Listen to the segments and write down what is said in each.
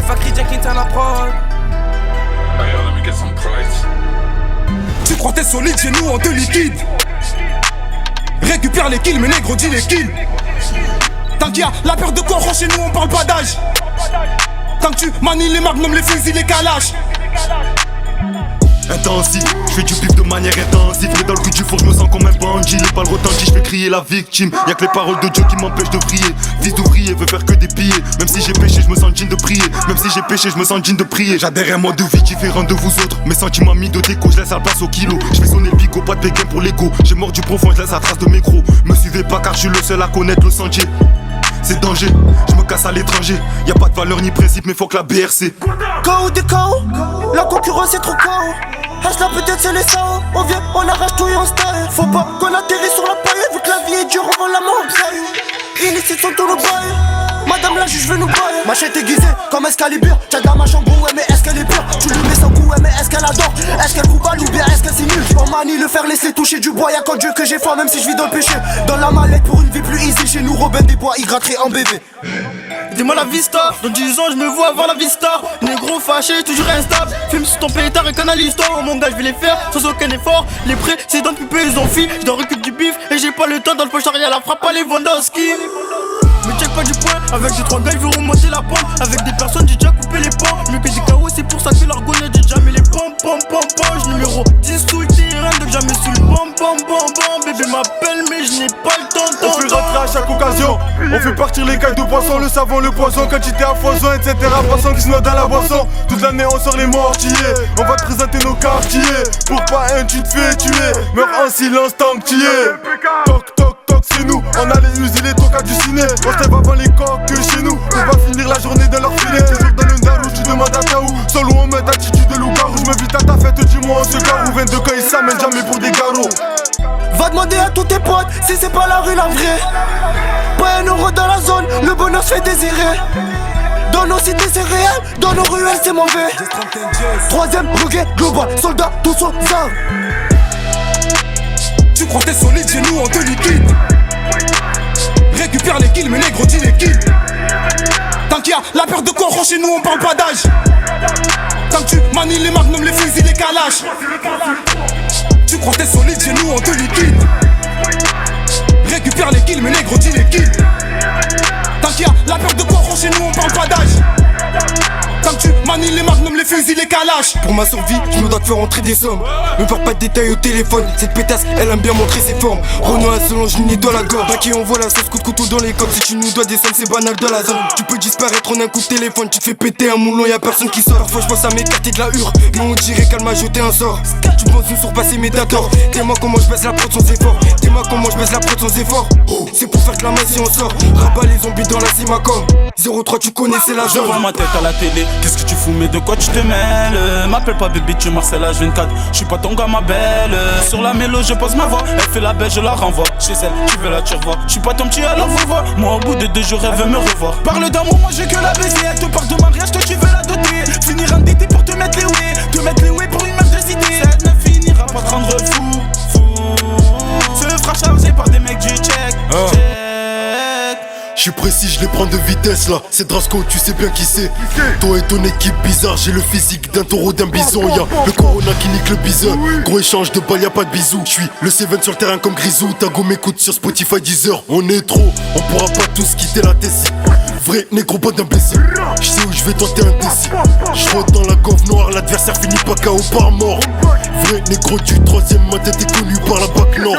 Fakri Jenkins à la prod. Hey, yo, let me get some price. Tu crois t'es solide, chez nous on te liquide. Récupère les kills, mais négro dis les kills. Tant qu'il y a la peur de corps, chez nous on parle pas d'âge. Tant que tu manies les magnums, les fusils, les calages. Intensif, je fais du bif de manière intensive. Mais dans le cul du four, je me sens comme un bandit. Les balles retenties, je fais crier la victime. Y'a que les paroles de Dieu qui m'empêchent de briller. Fils d'ouvrier veut faire que des pillés. Même si j'ai péché, je me sens digne de prier. Même si j'ai péché, je me sens digne de prier. J'adhère à un mode de vie différent de vous autres. Mes sentiments mis de déco, je laisse la place au kilo. Je fais sonner le bigot, pas de béguin pour l'ego. J'ai mort du profond, je laisse la trace de mes gros. Me suivez pas car je suis le seul à connaître le sentier. C'est danger, je me casse à l'étranger. Y'a pas de valeur ni principe, mais faut que la BRC. KO des KO, la concurrence est trop KO. Là peut-être c'est les SAO. On vient, on arrache tout et on style. Faut pas qu'on atterrisse sur la paille. Vu que la vie est dure, on vend la main. Illicite sont tous nos bails. Madame la juge veut nous bailler. Machette aiguisée comme Excalibur. T'as de la mâche en gros, ouais mais est-ce qu'elle est pure? Tu lui mets son coup, ouais mais est-ce qu'elle adore? Est-ce qu'elle coupe ou bien est-ce qu'elle simule? On manie le faire laisser toucher du bois. Y'a qu'en Dieu que j'ai foi même si je vis dans le péché. Dans la mallette pour une vie plus easy. Chez nous Robin des Bois, il gratterait en bébé. Dis-moi la vista, dans 10 ans je me vois avoir la vista. Négro fâché, toujours instable. Fume sur ton pétard et canalise toi. Mon gars je vais les faire sans aucun effort. Les précédents pupés ils ont fui. Je dois récupérer du bif et j'ai pas le temps dans le poche arrière. La frappe à Lewandowski. Me check pas du point, avec des 3 gars je veux remonter la pente. Avec des personnes j'ai déjà coupé les pans. Mieux que des KO c'est pour ça que l'argonne j'ai déjà mis les pompes, pompes. Numéro 10 sous le terrain donc jamais sous le bam. Bébé m'appelle mais je n'ai pas le temps. On fait rentrer à chaque occasion. On fait partir les cailles de poisson, le savon, le poison, quantité à foison, etc. Poisson qui se noie dans la boisson. Toute l'année on sort les mortiers. On va te présenter nos quartiers. Pour pas un tu te fais tuer. Meurs en silence tant que tu es. Toc toc toc c'est nous. On a les user les tocs à du ciné. On se lève avant les coques que chez nous. On va finir la journée dans leur filet. Toujours dans le darouche, tu demandes à Taou. Solo on met attitude de loup-garou. Je me vite à ta fête, dis-moi on se garou. 22 quand ils s'amènent jamais pour des garrots. Va demander à tous tes potes si c'est pas la rue la vraie. Pas un euro dans la zone, le bonheur se fait désirer. Dans nos cités c'est réel, dans nos ruelles c'est mauvais. Troisième ruguet global, soldats tous aux armes. Tu crois t'es solide, chez nous on te liquide. Récupère les kills, mais négro dis les kills. Tant qu'il y a la peur de corps, chez nous on parle pas d'âge. Tant que tu manies les magnums, les fusils, les calages. Tu crois t'es solide, chez nous on te liquide. Récupère les kills, mais négro dis les kills. Tant qu'il y a la peur de corps, chez nous on parle pas d'âge. Tant que tu manies les magnums, les fusils, les calages. Pour ma survie, je me dois te faire entrer des sommes. Me parle pas de détails au téléphone. Cette pétasse, elle aime bien montrer ses formes. Renaud à Solange, je nie dans la gorge. Baquet, on voit la sauce, coup de couteau dans les coques. Si tu nous dois des sommes, c'est banal dans la zone. Tu peux disparaître en un coup de téléphone. Tu te fais péter un moulon, y'a personne qui sort. Parfois je pense à m'écarter de la hure. Mais on dirait qu'elle m'a jeté un sort. Tu penses nous surpasser mes dators. Dis-moi comment je baisse la prod sans effort. Dis-moi comment je baisse la prod sans effort. C'est pour faire que la main si on sort. Rabat les zombies dans la Simacom. 03 tu connais c'est la Je zone. vois ma tête à la télé, qu'est-ce que tu fous mais de quoi tu te mêles? M'appelle pas bébé, tu Marcel H24. Je suis pas ton gars ma belle. Sur la mélo je pose ma voix. Elle fait la belle, je la renvoie. Chez elle, tu veux la tu revois. Je suis pas ton petit alors vous voir. Moi au bout de 2 jours elle veut me revoir. Parle d'amour, moi j'ai que la baiser. Elle te parle de mariage, toi tu veux la doter. Finir un DT pour te mettre les oués. Te mettre les oués pour une meuf de cité. Elle ne finira pas de rendre fou. Se fera charger par des mecs du check. Je suis précis, je les prends de vitesse là. C'est Drasco, tu sais bien qui c'est. Toi et ton équipe bizarre, j'ai le physique d'un taureau, d'un bison. Y'a le corona qui nique le bison. Gros échange de balles, y'a pas de bisous. Je suis le Seven sur le terrain comme Grisou. Ta go m'écoute sur Spotify 10 heures. On est trop, on pourra pas tous quitter la Tessie. Vrai négro, pas d'imbécile. Je sais où je vais tenter un décis. Je rentre dans la gauve noire, l'adversaire finit pas KO par mort. Vrai négro du 3ème, ma tête est connue par la BAC Nord.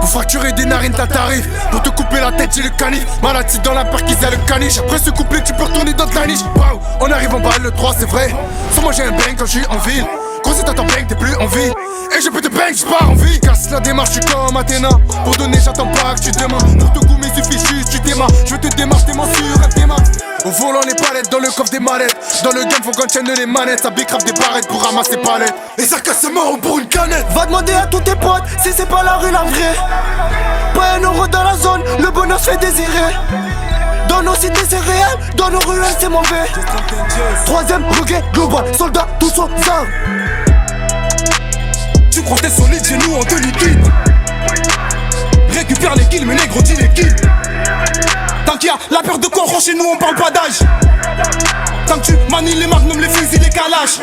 Pour facturer des narines t'as tarif. Pour te couper la tête j'ai le canif. Maladie dans la perquise y'a le caniche. Après ce couplet tu peux retourner dans ta niche. Wow, on arrive en bas le 3 c'est vrai. Sans moi j'ai un bang quand je suis en ville. Gros si t'attends bang t'es plus en vie. Et je peux te bang j'pars en vie. Casse la démarche je suis comme Athéna. Pour donner j'attends pas que tu demandes. Pour te goumer suffit juste tu démarres. Je veux te démarrer t'es sur un démarre. Au volant les palettes, dans le coffre des mallettes. Dans le game faut qu'on tienne les manettes. Ça bicrave des barrettes pour ramasser palettes. Et ça casse mort pour une canette. Va demander à tous tes potes si c'est pas la rue la vraie. Pas un euro dans la zone, le bonheur se fait désirer. Dans nos cités c'est réel, dans nos ruelles c'est mauvais. Troisième ruguet global, soldats tous aux armes. Tu crois t'es solide, chez nous on te liquide. Récupère les kills, mais négro dis les kills. Tant qu'il y a la paire de corons chez nous on parle pas d'âge. Tant que tu manies les magnums, les fusils, les calages.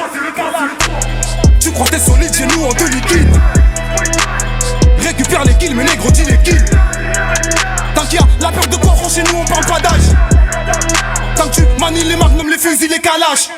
Tu crois t'es solide chez nous on te liquide. Récupère les kills mais négro dis les kills. Tant qu'il y a la paire de corons chez nous on parle pas d'âge. Tant que tu manies les magnums, les fusils, les calages.